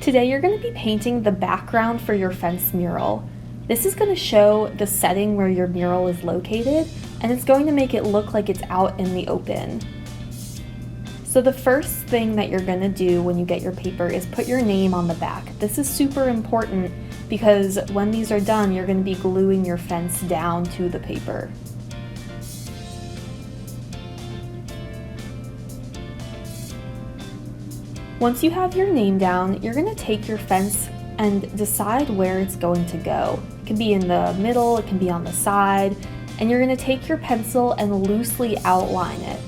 Today you're going to be painting the background for your fence mural. This is going to show the setting where your mural is located, and it's going to make it look like it's out in the open. So the first thing that you're going to do when you get your paper is put your name on the back. This is super important because when these are done, you're going to be gluing your fence down to the paper. Once you have your name down, you're going to take your fence and decide where it's going to go. It can be in the middle, it can be on the side, and you're going to take your pencil and loosely outline it.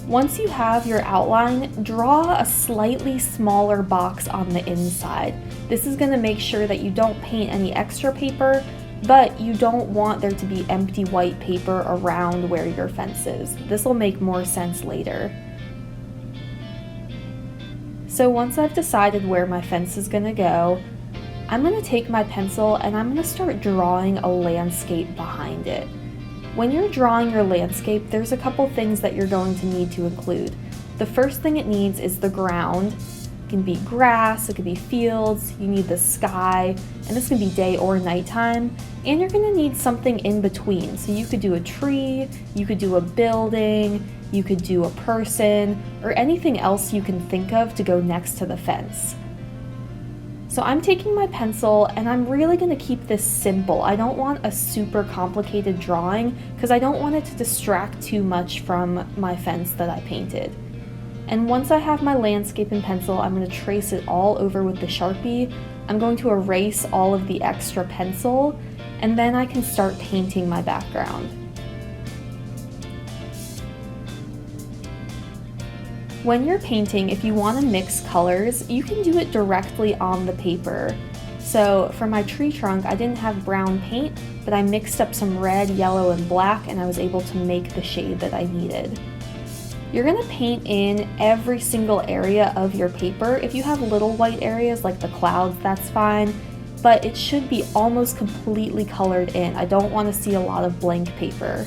Once you have your outline, draw a slightly smaller box on the inside. This is going to make sure that you don't paint any extra paper, but you don't want there to be empty white paper around where your fence is. This will make more sense later. So once I've decided where my fence is going to go, I'm going to take my pencil and I'm going to start drawing a landscape behind it. When you're drawing your landscape, there's a couple things that you're going to need to include. The first thing it needs is the ground. It can be grass, it could be fields, you need the sky, and this can be day or nighttime, and you're going to need something in between. So you could do a tree, you could do a building, you could do a person, or anything else you can think of to go next to the fence. So I'm taking my pencil and I'm really going to keep this simple. I don't want a super complicated drawing because I don't want it to distract too much from my fence that I painted. And once I have my landscape in pencil, I'm going to trace it all over with the Sharpie. I'm going to erase all of the extra pencil, and then I can start painting my background. When you're painting, if you want to mix colors, you can do it directly on the paper. So for my tree trunk, I didn't have brown paint, but I mixed up some red, yellow, and black, and I was able to make the shade that I needed. You're going to paint in every single area of your paper. If you have little white areas like the clouds, that's fine, but it should be almost completely colored in. I don't want to see a lot of blank paper.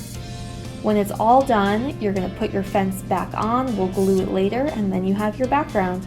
When it's all done, you're going to put your fence back on, we'll glue it later, and then you have your background.